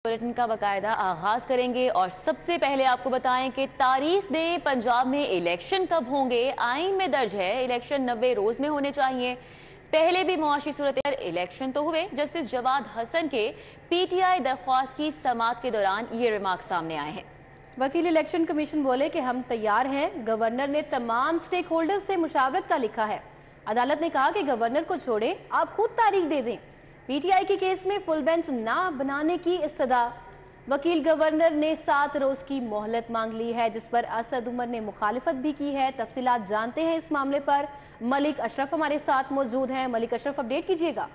Bulletin का बाकायदा आगाज करेंगे और सबसे पहले आपको बताएं कि तारीख दे पंजाब में इलेक्शन कब होंगे। आइन में दर्ज है इलेक्शन 90 रोज में होने चाहिए। पहले भी मुआशी सूरत इलेक्शन तो हुए। जस्टिस जवाद हसन के पीटीआई दरख्वास्त की समाअत के दौरान ये रिमार्क सामने आए हैं। वकील इलेक्शन कमीशन बोले कि हम तैयार हैं। गवर्नर ने तमाम स्टेक होल्डर से मुशावरत का लिखा है। अदालत ने कहा कि गवर्नर को छोड़े, आप खुद तारीख दे दें। पीटीआई के केस में फुल बेंच ना बनाने की इस्तदा। वकील गवर्नर ने 7 रोज की मोहलत मांग ली है, जिस पर असद उमर ने मुखालिफत भी की है। तफसीलात जानते हैं इस मामले पर। मलिक अशरफ हमारे साथ मौजूद हैं। मलिक अशरफ, अपडेट कीजिएगा।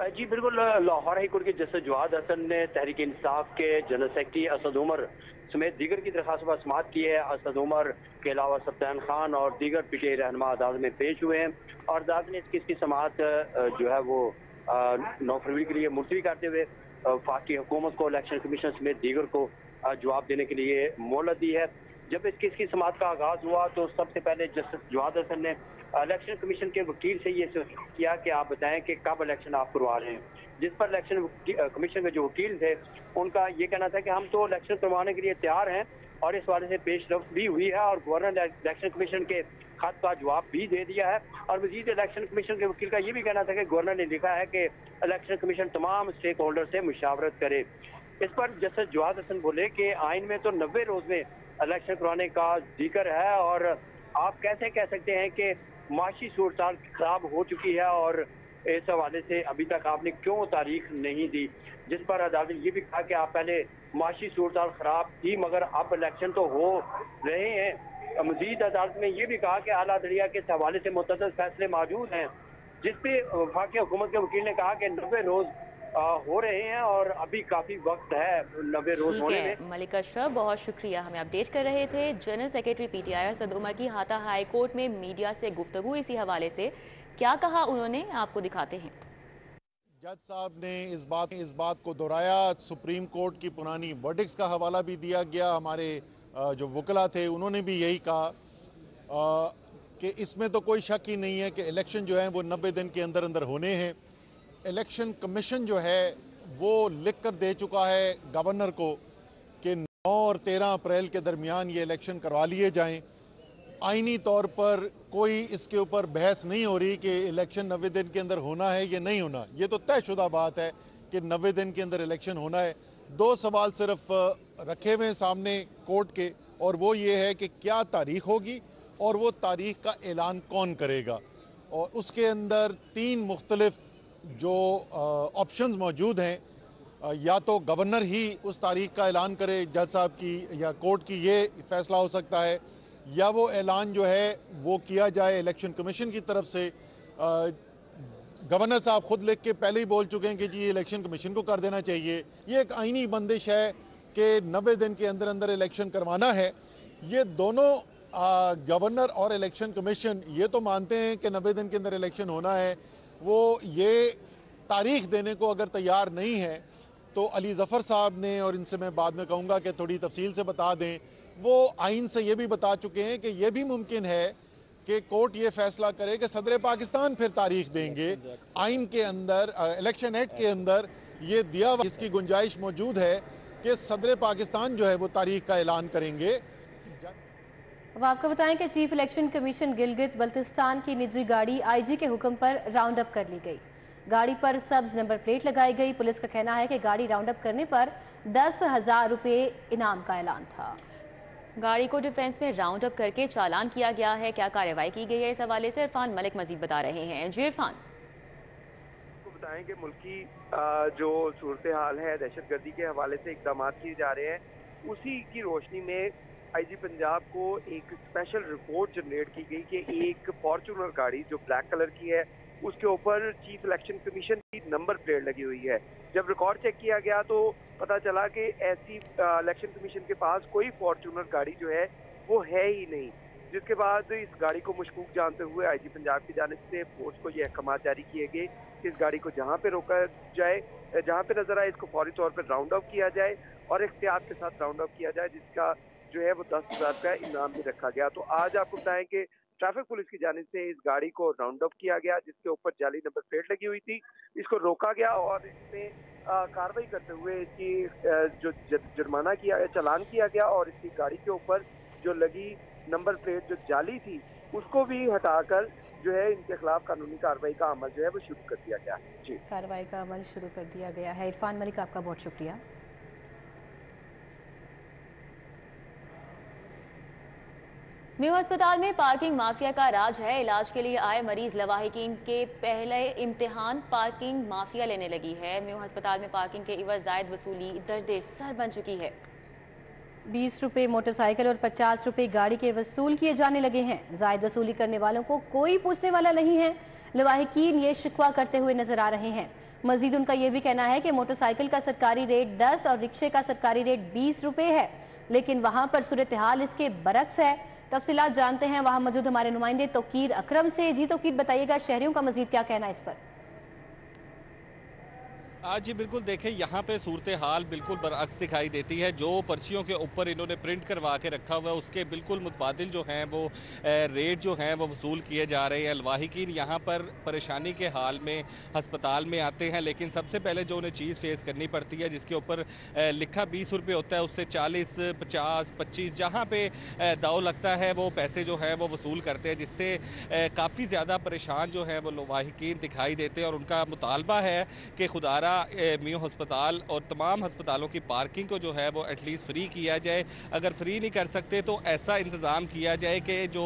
जी बिल्कुल। लाहौर हाई कोर्ट के जस्टिस जवाद हसन ने तहरीक इंसाफ के जनरल सेक्रेटरी असद उमर समेत दीगर की दरखास्त पर समाअत की है। असद उमर के अलावा सफ्तान खान और दीगर पीटीआई रहनुमा अदालत में पेश हुए हैं और अदालत ने इस केस की समाअत जो है वो 9 फरवरी के लिए मुलतवी करते हुए वफाकी हुकूमत को, इलेक्शन कमीशन समेत दीगर को जवाब देने के लिए मोहलत दी है। जब इस केस की समाअत का आगाज हुआ तो सबसे पहले जस्टिस जवाद हसन ने इलेक्शन कमीशन के वकील से ये किया कि आप बताएं कि कब इलेक्शन आप करवा रहे हैं, जिस पर इलेक्शन कमीशन के जो वकील थे उनका ये कहना था कि हम तो इलेक्शन करवाने के लिए तैयार हैं और इस वाले से पेशरफ्त भी हुई है और गवर्नर ने इलेक्शन कमीशन के खत का जवाब भी दे दिया है। और मजीद इलेक्शन कमीशन के वकील का ये भी कहना था कि गवर्नर ने लिखा है कि इलेक्शन कमीशन तमाम स्टेक होल्डर से मुशावरत करे। इस पर जस्टिस जवाद हसन बोले कि आइन में तो 90 रोज में इलेक्शन करवाने का जिक्र है और आप कैसे कह सकते हैं कि माशी सूरत खराब हो चुकी है और इस हवाले से अभी तक आपने क्यों तारीख नहीं दी। जिस पर अदालत ने ये भी कहा कि आप पहले माशी सूरत खराब थी मगर अब इलेक्शन तो हो रहे हैं। मजीद अदालत ने यह भी कहा कि आला दरिया के हवाले से मुतअद्दिद फैसले मौजूद हैं, जिस पे वफाकी हुकूमत के वकील ने कहा कि 90 रोज हो रहे हैं और अभी काफी वक्त है 90 रोज ठीक होने में। है मलिक अशरफ, बहुत शुक्रिया, हमें अपडेट कर रहे थे। General secretary PTI Asad Umar की हाथा हाई कोर्ट में मीडिया से गुफ्तगू इसी हवाले से क्या कहा उन्होंने, आपको दिखाते हैं। जज साहब ने इस बात को दोहराया। सुप्रीम कोर्ट की पुरानी वर्डिक्स का हवाला भी दिया गया। हमारे जो वकला थे उन्होंने भी यही कहा कि इसमें तो कोई शक ही नहीं है कि इलेक्शन जो है वो 90 दिन के अंदर अंदर होने हैं। इलेक्शन कमीशन जो है वो लिख कर दे चुका है गवर्नर को कि 9 और 13 अप्रैल के दरमियान ये इलेक्शन करवा लिए जाएं। आईनी तौर पर कोई इसके ऊपर बहस नहीं हो रही कि इलेक्शन 90 दिन के अंदर होना है या नहीं होना। ये तो तयशुदा बात है कि 90 दिन के अंदर इलेक्शन होना है। 2 सवाल सिर्फ रखे हुए हैं सामने कोर्ट के, और वो ये है कि क्या तारीख होगी और वो तारीख का ऐलान कौन करेगा। और उसके अंदर 3 मुख्तलिफ जो ऑप्शंस मौजूद हैं, या तो गवर्नर ही उस तारीख का ऐलान करे जज साहब की या कोर्ट की, ये फैसला हो सकता है, या वो ऐलान जो है वो किया जाए इलेक्शन कमीशन की तरफ से। गवर्नर साहब खुद लिख के पहले ही बोल चुके हैं कि जी ये इलेक्शन कमीशन को कर देना चाहिए। ये एक आईनी बंदिश है कि 90 दिन के अंदर अंदर इलेक्शन करवाना है। ये दोनों गवर्नर और इलेक्शन कमीशन ये तो मानते हैं कि 90 दिन के अंदर इलेक्शन होना है। वो ये तारीख देने को अगर तैयार नहीं है तो अली ज़फ़र साहब ने, और इनसे मैं बाद में कहूँगा कि थोड़ी तफसील से बता दें, वो आइन से ये भी बता चुके हैं कि यह भी मुमकिन है कि कोर्ट ये फैसला करे कि सदर पाकिस्तान फिर तारीख देंगे। आइन के अंदर, इलेक्शन एक्ट के अंदर ये दिया हुआ, इसकी गुंजाइश मौजूद है कि सदर पाकिस्तान जो है वो तारीख का ऐलान करेंगे। अब आपको बताएं कि chief election commission Gilgit Baltistan की निजी गाड़ी आईजी के हुक्म पर राउंड अप कर ली गई। गाड़ी पर सब्ज नंबर प्लेट लगाई गई। पुलिस का कहना है कि गाड़ी राउंड अप करने पर 10,000 रुपये इनाम का ऐलान था। गाड़ी को डिफेंस में राउंड अप करके चालान किया गया है। क्या कार्रवाई की गई है, इस हवाले से इरफान मलिक मजीद बता रहे हैं। जी इरफान, बताएं कि मुल्की जो सूरत हाल है दहशत गर्दी के हवाले से इकदाम किए जा रहे हैं, उसी की रोशनी में आईजी पंजाब को एक स्पेशल रिपोर्ट जनरेट की गई कि एक फॉर्चूनर गाड़ी जो ब्लैक कलर की है उसके ऊपर चीफ इलेक्शन कमीशन की नंबर प्लेट लगी हुई है। जब रिकॉर्ड चेक किया गया तो पता चला कि ऐसी इलेक्शन कमीशन के पास कोई फॉर्चूनर गाड़ी जो है वो है ही नहीं। जिसके बाद इस गाड़ी को मशकूक जानते हुए आईजी पंजाब की जानिब से फोर्स को ये अहकाम जारी किए गए कि इस गाड़ी को जहाँ पे रोका जाए, जहाँ पे नजर आए इसको फौरी तौर पर राउंड अप किया जाए और एहतियात के साथ राउंड अप किया जाए, जिसका जो है वो 10,000 का इनाम भी रखा गया। तो आज आपको बताएं कि ट्रैफिक पुलिस की जानिब से इस गाड़ी को राउंड अप किया गया, जिसके ऊपर जाली नंबर प्लेट लगी हुई थी। इसको रोका गया और इसमें कार्रवाई करते हुए इसकी जो जुर्माना किया गया, चालान किया गया और इसकी गाड़ी के ऊपर जो लगी नंबर प्लेट जो जाली थी उसको भी हटाकर जो है इनके खिलाफ कानूनी कार्रवाई का अमल जो है वो शुरू कर दिया गया। जी, कार्रवाई का अमल शुरू कर दिया गया है। इरफान मलिक, आपका बहुत शुक्रिया। म्यू अस्पताल में पार्किंग माफिया का राज है। इलाज के लिए आए मरीज लवाहिकीन के पहले इम्तिहान पार्किंग माफिया लेने लगी है। म्यू अस्पताल में पार्किंग के इवज जायद वसूली दर्द सर बन चुकी है। 20 रुपए मोटरसाइकिल और 50 रुपए गाड़ी के वसूल किए जाने लगे हैं। जायद वसूली करने वालों को कोई पूछने वाला नहीं है। लवाहिकीन ये शिकवा करते हुए नजर आ रहे हैं। मजीद उनका यह भी कहना है कि मोटरसाइकिल का सरकारी रेट 10 और रिक्शे का सरकारी रेट 20 रुपए है, लेकिन वहां पर सूरत हाल इसके बरक्स है। तफसीलात जानते हैं वहां मौजूद हमारे नुमाइंदे तौकीर अकरम से। जी तौकीर, बताइएगा शहरियों का मजीद क्या कहना है इस पर? आज जी बिल्कुल देखें, यहाँ पे सूरत हाल बिल्कुल बरअक्स दिखाई देती है। जो पर्चियों के ऊपर इन्होंने प्रिंट करवा के रखा हुआ है उसके बिल्कुल मुतबादिल जो हैं वो रेट जो हैं वो वसूल किए जा रहे हैं। लवाहिकीन यहाँ पर परेशानी के हाल में अस्पताल में आते हैं, लेकिन सबसे पहले जो उन्हें चीज़ फेस करनी पड़ती है जिसके ऊपर लिखा 20 रुपये होता है, उससे 40, 50, 25 जहाँ पे दाव लगता है वो पैसे जो है वो वसूल करते हैं, जिससे काफ़ी ज़्यादा परेशान जो है वो लवाहिकीन दिखाई देते हैं। और उनका मुतालबा है कि खुदारा म्यू अस्पताल और तमाम अस्पतालों की पार्किंग को जो है वो एटलीस्ट फ्री किया जाए। अगर फ्री नहीं कर सकते तो ऐसा इंतज़ाम किया जाए कि जो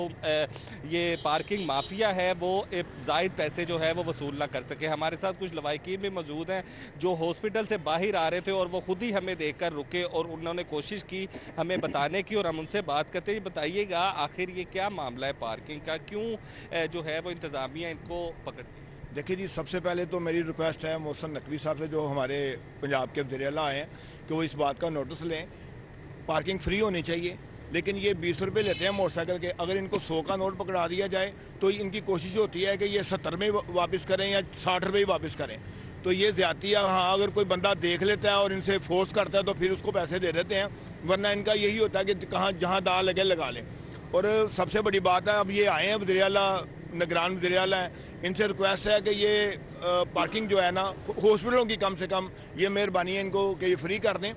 ये पार्किंग माफिया है वो ज़ायद पैसे जो है वो वसूल ना कर सके। हमारे साथ कुछ लवाहिकीन भी मौजूद हैं जो हॉस्पिटल से बाहर आ रहे थे और वो खुद ही हमें देखकर रुके और उन्होंने कोशिश की हमें बताने की, और हम उनसे बात करते हैं। बताइएगा आखिर ये क्या मामला है पार्किंग का, क्यों जो है वो इंतज़ामिया इनको पकड़ती? देखिए जी, सबसे पहले तो मेरी रिक्वेस्ट है मोहसिन नकवी साहब से, जो हमारे पंजाब के वज़ीर आला आए हैं, कि वो इस बात का नोटिस लें। पार्किंग फ्री होनी चाहिए, लेकिन ये 20 रुपये लेते हैं मोटरसाइकिल के। अगर इनको 100 का नोट पकड़ा दिया जाए तो इनकी कोशिश होती है कि ये 70 में वापस करें या 60 रुपये ही वापस करें, तो ये ज़्यादती है। हाँ, अगर कोई बंदा देख लेता है और इनसे फोर्स करता है तो फिर उसको पैसे दे देते हैं, वरना इनका यही होता है कि कहाँ जहाँ दाल लगे लगा लें। और सबसे बड़ी बात है, अब ये आए हैं वज़ीर आला, निगरान वज़ीर आला है, इनसे रिक्वेस्ट है कि ये पार्किंग जो है ना हॉस्पिटलों की कम से कम ये मेहरबानी है इनको कि ये फ्री कर दें।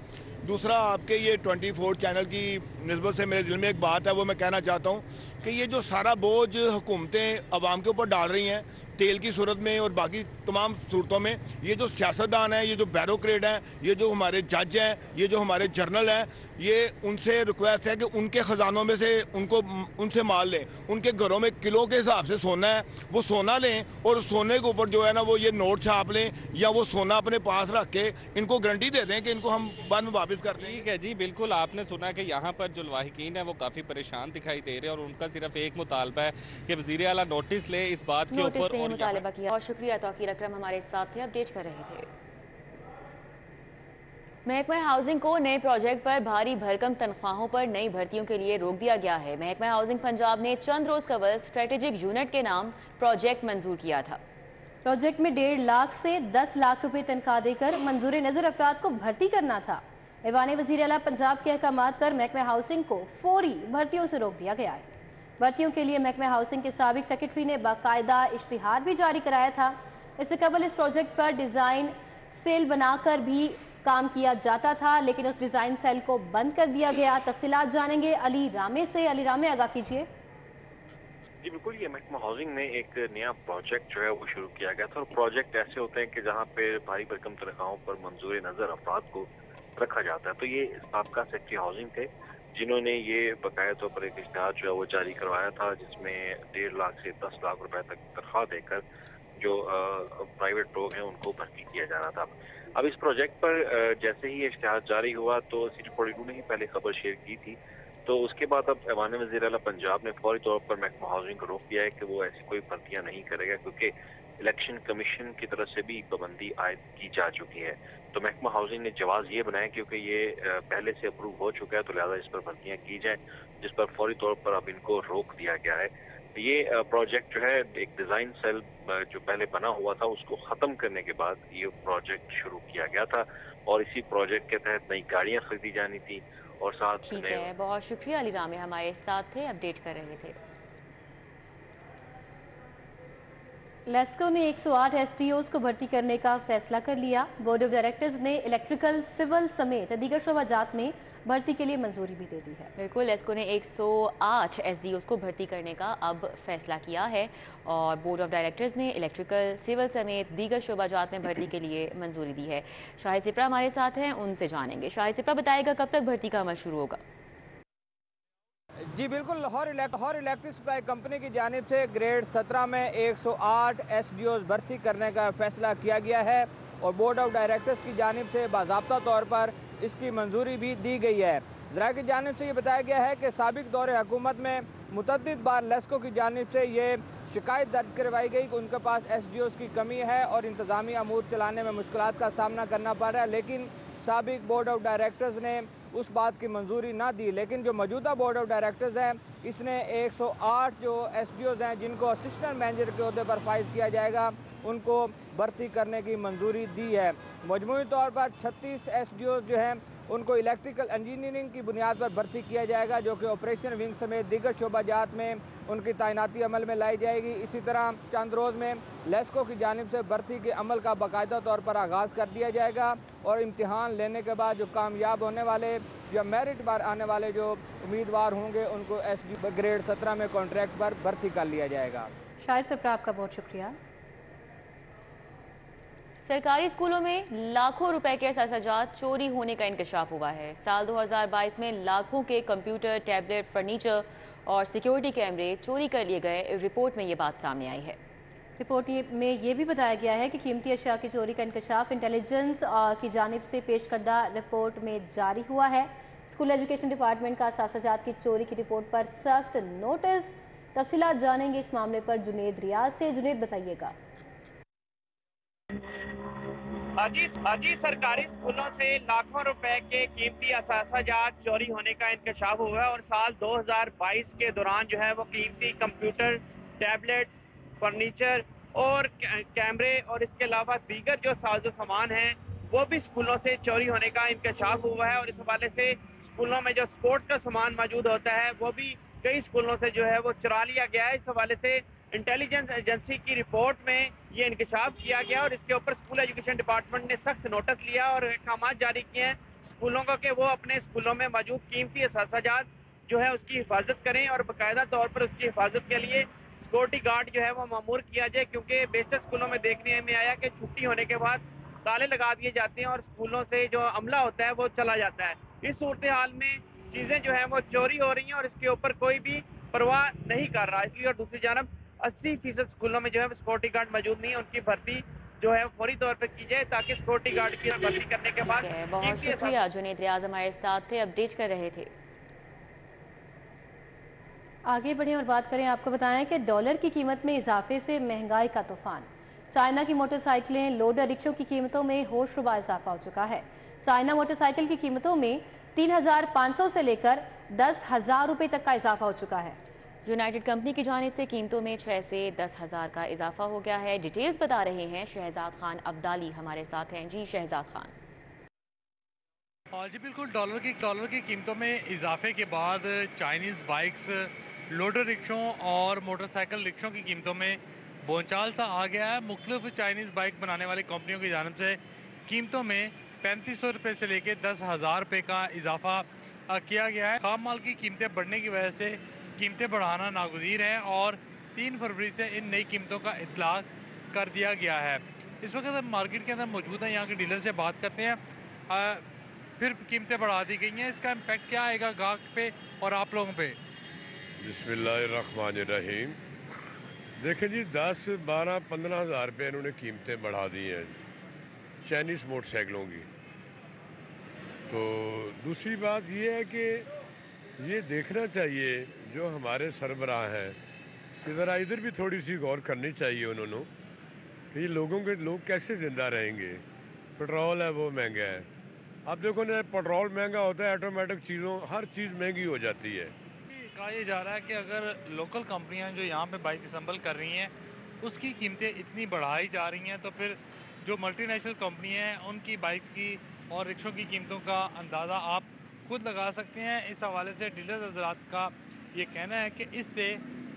दूसरा, आपके ये 24 चैनल की निस्बत से मेरे दिल में एक बात है, वो मैं कहना चाहता हूँ कि ये जो सारा बोझ हुकूमतें आवाम के ऊपर डाल रही हैं तेल की सूरत में और बाकी तमाम सूरतों में, ये जो सियासतदान हैं, ये जो बैरोक्रेट हैं, ये जो हमारे जज हैं, ये जो हमारे जर्नल हैं, ये उनसे रिक्वेस्ट है कि उनके ख़जानों में से उनसे माल लें। उनके घरों में किलो के हिसाब से सोना है, वो सोना लें और सोने के ऊपर जो है ना वो ये नोट छाप लें या वो सोना अपने पास रख के इनको गारंटी दे दें कि इनको हम बाद में वापस कर दें। ठीक है जी, बिल्कुल आपने सुना कि यहाँ पर जो लवाहिकीन है वो काफ़ी परेशान दिखाई दे रहे हैं और उनका सिर्फ एक मुतालबा है कि वज़ीर आला नोटिस ले इस बात के ऊपर। और मुतालबा किया। और शुक्रिया तौकीर अकरम हमारे साथ थे, अपडेट कर रहे थे। महकमा हाउसिंग को नए प्रोजेक्ट पर भारी भरकम तनख्वाहों पर नई भर्तियों के लिए रोक दिया गया है। महकमा हाउसिंग पंजाब ने चंद रोज कबल स्ट्रेटेजिक यूनिट के नाम प्रोजेक्ट मंजूर किया था। प्रोजेक्ट में 1.5 लाख से 10 लाख रुपए तनख्वाह देकर मंजूर नजर अफराद को भर्ती करना था। ऐवान वज़ीर आला पंजाब के अहकामात पर महकमा हाउसिंग को फौरी भर्तियों से रोक दिया गया है। भर्तियों के लिए महकमा हाउसिंग के साबिक सेक्रेटरी ने बाकायदा इश्तिहार भी जारी कराया था। इससे कबल इस प्रोजेक्ट पर डिज़ाइन सेल बनाकर भी काम किया जाता था, लेकिन उस डिज़ाइन सेल को बंद कर दिया गया। तफसीलात जानेंगे अली रामे से। अली रामे, आगाह कीजिए। जी बिल्कुल, ये महकमा हाउसिंग में एक नया प्रोजेक्ट जो है वो शुरू किया गया था। और प्रोजेक्ट ऐसे होते हैं कि जहाँ पे भारी भरकम तनख्वाहों पर मंजूर नज़र अफराद को रखा जाता है। तो ये साबका सेक्रेटरी हाउसिंग थे जिन्होंने ये बकाया तौर पर एक इश्तिहार जो है वो जारी करवाया था, जिसमें 1.5 लाख से 10 लाख रुपए तक तनख्वाह देकर जो प्राइवेट लोग हैं उनको भर्ती किया जा रहा था। अब इस प्रोजेक्ट पर जैसे ही इश्तिहार जारी हुआ तो सिटी42 ने ही पहले खबर शेयर की थी, तो उसके बाद अब ऐवान वज़ीर आला पंजाब ने फौरी तौर पर महकमा हाउसिंग को रोक दिया है कि वो ऐसी कोई भर्तियां नहीं करेगा, क्योंकि इलेक्शन कमीशन की तरफ से भी पाबंदी आयद की जा चुकी है। तो महकमा हाउसिंग ने जवाब ये बनाया क्योंकि ये पहले से अप्रूव हो चुका है, तो लिहाजा इस पर भर्तियां की जाएं, जिस पर फौरी तौर पर अब इनको रोक दिया गया है। ये प्रोजेक्ट जो है एक डिज़ाइन सेल जो पहले बना हुआ था उसको ख़त्म करने के बाद ये प्रोजेक्ट शुरू किया गया था और इसी प्रोजेक्ट के तहत नई गाड़ियाँ खरीदी जानी थी और साथ ठीक है, बहुत शुक्रिया अली रामे हमारे साथ थे, अपडेट कर रहे थे। लेस्को ने 108 एसडीओज को भर्ती करने का फैसला कर लिया। बोर्ड ऑफ डायरेक्टर्स ने इलेक्ट्रिकल, सिविल समेत दीगर शोबाजात में भर्ती के लिए मंजूरी भी दे दी है। बिल्कुल, लेस्को ने 108 एसडीओज को भर्ती करने का अब फैसला किया है और बोर्ड ऑफ डायरेक्टर्स ने इलेक्ट्रिकल, सिविल समेत दीगर शोबाजात में भर्ती के लिए मंजूरी दी है। शाहिद सिप्रा हमारे साथ हैं, उनसे जानेंगे। शाहिद सिप्रा, बताएगा कब तक भर्ती का अमल शुरू होगा? जी बिल्कुल, लाहौर इलेक्ट्रिक सप्लाई कंपनी की जानिब से ग्रेड 17 में 108 एसडीओज भर्ती करने का फैसला किया गया है और बोर्ड ऑफ डायरेक्टर्स की जानिब से बाज़ाब्ता तौर पर इसकी मंजूरी भी दी गई है। ज़रा की जानिब से ये बताया गया है कि साबिक दौरे हुकूमत में मुतअद्दिद बार लेस्को की जानिब से ये शिकायत दर्ज करवाई गई कि उनके पास एसडीओज की कमी है और इंतज़ामी अमूर चलाने में मुश्किलात का सामना करना पड़ रहा है, लेकिन साबिक बोर्ड ऑफ डायरेक्टर्स ने उस बात की मंजूरी ना दी। लेकिन जो मौजूदा बोर्ड ऑफ डायरेक्टर्स हैं, इसने 108 जो एसडीओज हैं जिनको असिस्टेंट मैनेजर के अहदे पर फाइज किया जाएगा, उनको भर्ती करने की मंजूरी दी है। मजमूई तौर पर 36 एसडीओज जो हैं उनको इलेक्ट्रिकल इंजीनियरिंग की बुनियाद पर भर्ती किया जाएगा, जो कि ऑपरेशन विंग समेत दीगर शोबाजात में उनकी तैनाती अमल में लाई जाएगी। इसी तरह चंद रोज़ में लेस्को की जानिब से भर्ती के अमल का बाकायदा तौर पर आगाज़ कर दिया जाएगा और इम्तिहान लेने के बाद जो कामयाब होने वाले या मेरिट पर आने वाले जो उम्मीदवार होंगे उनको एसडी ग्रेड 17 में कॉन्ट्रैक्ट पर भर्ती कर लिया जाएगा। शाहिद सिप्रा, आपका बहुत शुक्रिया। सरकारी स्कूलों में लाखों रुपए के असासाजात चोरी होने का इंकशाफ हुआ है। साल 2022 में लाखों के कंप्यूटर, टैबलेट, फर्नीचर और सिक्योरिटी कैमरे चोरी कर लिए गए। रिपोर्ट में ये बात सामने आई है। रिपोर्ट में ये भी बताया गया है कि कीमती अशिया की चोरी का इंकशाफ इंटेलिजेंस की जानिब से पेश करदा रिपोर्ट में जारी हुआ है। स्कूल एजुकेशन डिपार्टमेंट का असासाजात की चोरी की रिपोर्ट पर सख्त नोटिस। तफसीलात जानेंगे इस मामले पर जुनेद रियाज से। जुनेद, बताइएगा। जी, सरकारी स्कूलों से लाखों रुपए के कीमती असासाजात चोरी होने का इंकशाफ हुआ है और साल 2022 के दौरान जो है वो कीमती कंप्यूटर, टैबलेट, फर्नीचर और कैमरे और इसके अलावा दीगर जो साजो सामान हैं वो भी स्कूलों से चोरी होने का इंकशाफ हुआ है। और इस हवाले से स्कूलों में जो स्पोर्ट्स का सामान मौजूद होता है वो भी कई स्कूलों से जो है वो चुरा लिया गया है। इस हवाले से इंटेलिजेंस एजेंसी की रिपोर्ट में ये इंकशाफ किया गया और इसके ऊपर स्कूल एजुकेशन डिपार्टमेंट ने सख्त नोटिस लिया और अहकाम जारी किए हैं स्कूलों को कि वो अपने स्कूलों में मौजूद कीमती असासाजात जो है उसकी हिफाजत करें और बाकायदा तौर पर उसकी हिफाजत के लिए सिक्योरिटी गार्ड जो है वो मामूर किया जाए, क्योंकि बेशतर स्कूलों में देखने में आया कि छुट्टी होने के बाद ताले लगा दिए जाते हैं और स्कूलों से जो अमला होता है वो चला जाता है। इस सूरत हाल में चीज़ें जो है वो चोरी हो रही हैं और इसके ऊपर कोई भी परवाह नहीं कर रहा। इसलिए और दूसरी जानब 80% स्कूलों में जो है सिक्योरिटी गार्ड मौजूद नहीं है, उनकी भर्ती जो है फौरी तौर पर की जाए ताकि सिक्योरिटी गार्ड की भर्ती करने के बाद। बहुत शुक्रिया, जुनेद रियाज हमारे साथ थे, अपडेट कर रहे थे। आगे बढ़ें और बात करें। आपको बताएं कि डॉलर की कीमत में इजाफे से महंगाई का तूफान। चाइना की मोटरसाइकिलें, लोडर रिक्शों की कीमतों में होशरुबा इजाफा हो चुका है। चाइना मोटरसाइकिल की कीमतों में 3,500 से लेकर 10,000 रुपये तक का इजाफा हो चुका है। यूनाइटेड कंपनी की जानिब से कीमतों में 6 से 10,000 का इजाफा हो गया है। डिटेल्स बता रहे हैं शहजाद खान अब्दाली हमारे साथ हैं। जी शहजाद खान। जी बिल्कुल, डॉलर की कीमतों में इजाफे के बाद चाइनीज़ बाइक्स, लोडर रिक्शों और मोटरसाइकिल रिक्शों की कीमतों में बोलचाल सा आ गया है। मुख्तलिफ चाइनीज़ बाइक बनाने वाली कंपनियों की जानिब से कीमतों में 3500 रुपये से लेकर 10,000 रुपये का इजाफा किया गया है। खाम माल की कीमतें बढ़ने की वजह से कीमतें बढ़ाना नागुज़ीर है और 3 फरवरी से इन नई कीमतों का इतलाक कर दिया गया है। इस वक्त हम मार्केट के अंदर मौजूद हैं, यहाँ के डीलर से बात करते हैं। फिर कीमतें बढ़ा दी गई हैं, इसका इम्पेक्ट क्या आएगा गाहक पे और आप लोगों पे? बिस्मिल्लाहिर्रहमानिर्रहीम। देखें जी, 10, 12, 15 हज़ार रुपये इन्होंने कीमतें बढ़ा दी हैं चाइनीज़ मोटरसाइकिलों की। तो दूसरी बात ये है कि ये देखना चाहिए जो हमारे सरबराह हैं कि ज़रा इधर भी थोड़ी सी गौर करनी चाहिए उन्होंने कि लोग कैसे ज़िंदा रहेंगे। पेट्रोल है वो महंगा है। अब देखो ना, पेट्रोल महंगा होता है, ऑटोमेटिक हर चीज़ महंगी हो जाती है। कहा यह जा रहा है कि अगर लोकल कंपनियां जो यहाँ पे बाइक असम्बल कर रही हैं उसकी कीमतें इतनी बढ़ाई जा रही हैं, तो फिर जो मल्टीनेशनल कंपनी हैं उनकी बाइक्स की और रिक्शों की कीमतों का अंदाज़ा आप खुद लगा सकते हैं। इस हवाले से डीलर्स हज़रात का ये कहना है कि इससे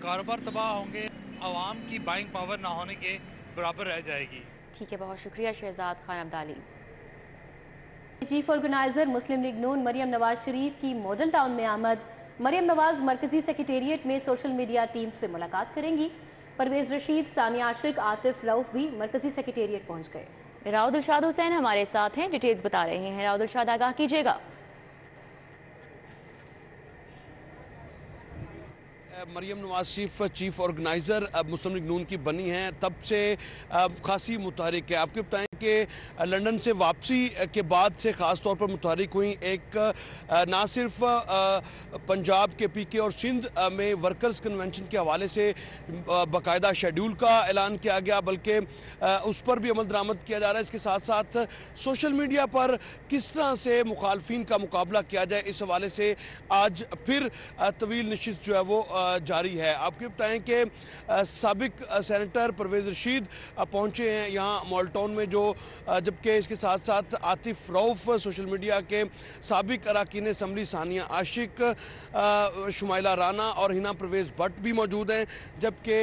कारोबार तबाह होंगे, आवाम की बाइंग पावर ना होने के बराबर रह जाएगी। ठीक है, बहुत शुक्रिया शहजाद खान अब्दाली। चीफ ऑर्गेनाइजर मुस्लिम लीग नून मरियम नवाज शरीफ की मॉडल टाउन में आमद। मरियम नवाज मरकजी सेक्रेटेरिएट में सोशल मीडिया टीम से मुलाकात करेंगी। परवेज रशीद, सानिया आशिक, आतिफ रऊफ भी मरकजी सेक्रेटेरिएट पहुंच गए। राव दिलशाद हुसैन हमारे साथ हैं, डिटेल्स बता रहे हैं। राव दिलशाद, आगाह कीजिएगा। मरियम नवाज शरीफ चीफ ऑर्गेनाइज़र मुस्लिम लीग नून की बनी हैं, तब से खासी मुतहरिक है। आपको बताएं कि लंदन से वापसी के बाद से ख़ास तौर पर मुतहरिक हुई। एक ना सिर्फ पंजाब के पीके और सिंध में वर्कर्स कन्वेंशन के हवाले से बाकायदा शेड्यूल का ऐलान किया गया, बल्कि उस पर भी अमल दरामद किया जा रहा है। इसके साथ साथ सोशल मीडिया पर किस तरह से मुखालफिन का मुकाबला किया जाए, इस हवाले से आज फिर तवील नशिस्त जो है वो जारी है। आपको बताएं कि साबिक सेनेटर परवेज रशीद पहुंचे हैं यहाँ मॉल्टाउन में, जो जबकि इसके साथ साथ आतिफ रऊफ, सोशल मीडिया के साबिक अरकान असम्बली सानिया आशिक, शुमाइला राना और हिना परवेज भट्ट भी मौजूद हैं, जबकि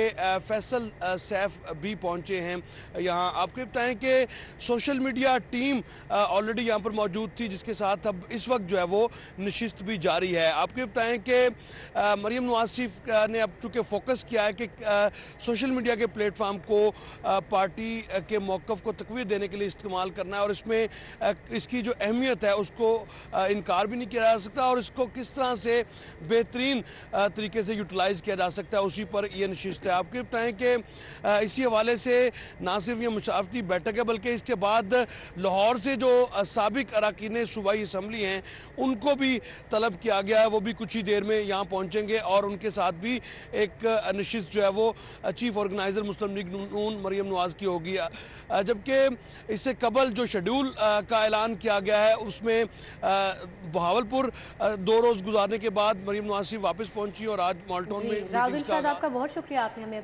फैसल सैफ भी पहुंचे हैं यहाँ। आपको बताएं कि सोशल मीडिया टीम ऑलरेडी यहाँ पर मौजूद थी, जिसके साथ अब इस वक्त जो है वो नशिस्त भी जारी है। आपको बताएं कि मरियम नवाज शरीफ ने अब चूँकि फोकस किया है कि सोशल मीडिया के प्लेटफार्म को पार्टी के मौक़िफ़ को तक़वीत देने के लिए इस्तेमाल करना है, और इसमें इसकी जो अहमियत है उसको इनकार भी नहीं किया जा सकता, और इसको किस तरह से बेहतरीन तरीके से यूटिलाइज़ किया जा सकता है, उसी पर यह नशिस्त है। आपको बताएं कि इसी हवाले से ना सिर्फ ये मुशावरती बैठक है, बल्कि इसके बाद लाहौर से जो साबिक अरकान सूबाई असम्बली हैं उनको भी तलब किया गया है, वो भी कुछ ही देर में यहाँ पहुँचेंगे, और उनके साथ भी एक नशिस्त जो है वो चीफ ऑर्गेनाइजर मुस्लिम लीग नून मरियम नवाज की होगी। जबकि इससे कबल जो शेड्यूल का ऐलान किया गया है उसमें बहावलपुर 2 रोज़ गुजारने के बाद मरियम नवाज शरीफ वापस पहुंची और आज मॉल्टाउन में मीटिंग्स का। आपका बहुत शुक्रिया, आपने हमें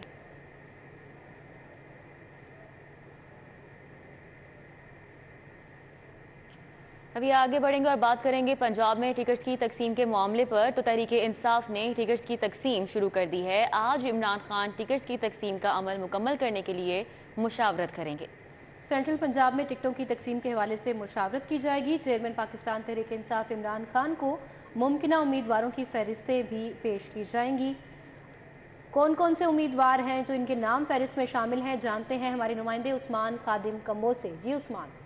अभी आगे बढ़ेंगे और बात करेंगे पंजाब में टिकट्स की तकसीम के मामले पर। तो तहरीक इंसाफ ने टिकट्स की तकसीम शुरू कर दी है। आज इमरान खान टिकट्स की तकसीम का अमल मुकम्मल करने के लिए मुशावरत करेंगे। सेंट्रल पंजाब में टिकटों की तकसीम के हवाले से मुशावरत की जाएगी। चेयरमैन पाकिस्तान तहरीक इंसाफ इमरान खान को मुमकिना उम्मीदवारों की फहरिस्तें भी पेश की जाएंगी। कौन कौन से उम्मीदवार हैं जो इनके नाम फहरिस्त में शामिल हैं, जानते हैं हमारे नुमाइंदे उस्मान खादिम कम्बो से। जी उस्मान।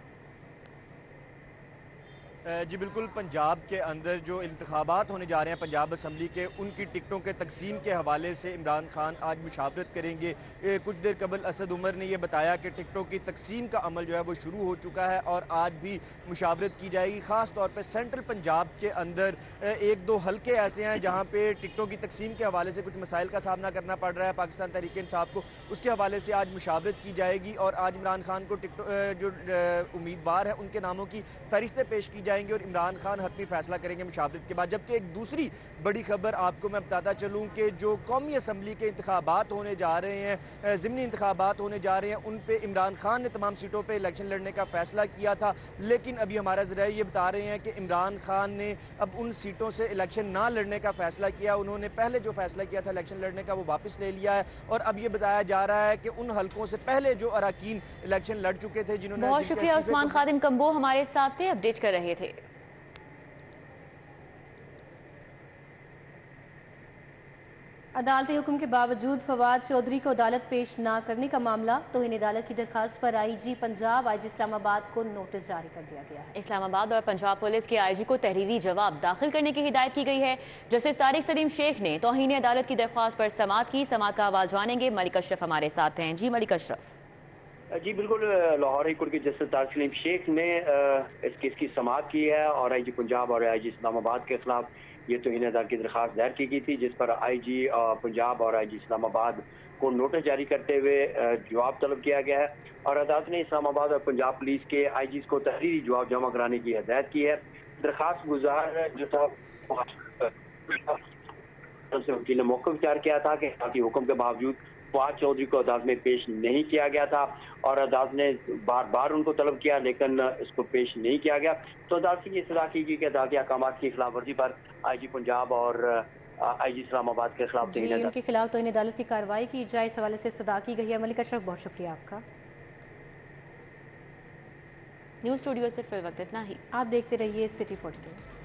जी बिल्कुल, पंजाब के अंदर जो इंतखाबात होने जा रहे हैं पंजाब असम्बली के, उनकी टिकटों के तकसीम के हवाले से इमरान खान आज मुशावरत करेंगे। कुछ देर कबल असद उमर ने यह बताया कि टिकटों की तकसीम का अमल जो है वो शुरू हो चुका है और आज भी मुशावरत की जाएगी। ख़ास तौर पर सेंट्रल पंजाब के अंदर 1-2 हल्के ऐसे हैं जहाँ पर टिकटों की तकसीम के हवाले से कुछ मसाइल का सामना करना पड़ रहा है पाकिस्तान तहरीक इंसाफ को, उसके हवाले से आज मुशावरत की जाएगी और आज इमरान खान को जो उम्मीदवार हैं उनके नामों की फहरिस्तें पेश की जाएंगे और इमरान खान हतमी फैसला करेंगे मुशावरत के बाद। जबकि एक दूसरी बड़ी खबर आपको मैं बताता चलूं कि जो कौमी असम्बली के इंतखाबात होने जा रहे हैं, ज़िमनी इंतखाबात होने जा रहे हैं, उन पे इमरान खान ने तमाम सीटों पे इलेक्शन लड़ने का फैसला किया था, लेकिन अभी हमारा ज़रिया ये बता रहे हैं कि इमरान खान ने अब उन सीटों से इलेक्शन ना लड़ने का फैसला किया। उन्होंने पहले जो फैसला किया था इलेक्शन लड़ने का वो वापस ले लिया है और अब ये बताया जा रहा है कि उन हल्कों से पहले जो अरकान इलेक्शन लड़ चुके थे, जिन्होंने। बहुत शुक्रिया उस्मान खादिम कम्बो हमारे साथ थे, अपडेट कर रहे थे। अदालती हुक्म के बावजूद फवाद चौधरी को अदालत पेश ना करने का मामला तौहीन अदालत की दरखास्त पर आईजी पंजाब आईजी इस्लामाबाद को नोटिस जारी कर दिया गया है। इस्लामाबाद और पंजाब पुलिस के आईजी को तहरीरी जवाब दाखिल करने की हिदायत की गई है। जस्टिस तारिक सलीम शेख ने तौहीन अदालत की दरखास्त पर समाअत की। समाअत का आवाज जानेंगे। मलिक अशरफ हमारे साथ हैं। जी मलिक अशरफ। जी बिल्कुल, लाहौर हाई कोर्ट के जस्टिस तारिक सलीम शेख ने इस केस की समाअत की है और आईजी पंजाब और आईजी इस्लामाबाद के खिलाफ ये तौहीन अदालत की दरखास्त दायर की गई थी, जिस पर आईजी पंजाब और आईजी इस्लामाबाद को नोटिस जारी करते हुए जवाब तलब किया गया है और अदालत ने इस्लामाबाद और पंजाब पुलिस के आईजी को तहरीरी जवाब जमा कराने की हिदायत की है। दरखास्त गुजार जो था वकील ने मौक़िफ़ इख्तियार किया था कि हुक्म के बावजूद फवाद चौधरी को अदालत में पेश नहीं किया गया था और अदालत ने बार बार उनको तलब किया लेकिन इसको पेश नहीं किया गया। तो अदालत की इस्तदा की गई कि अदालती अहकामात की खिलाफ वर्जी पर आईजी पंजाब और IG इस्लामाबाद के खिलाफ जी, उनके खिलाफ तो इन अदालत की कार्रवाई की जाए, इस हवाले से सदा की गई है। मलिक अशरफ, बहुत शुक्रिया आपका। न्यूज़ स्टूडियो से फिर वक्त इतना ही। आप देखते रहिए सिटी 42।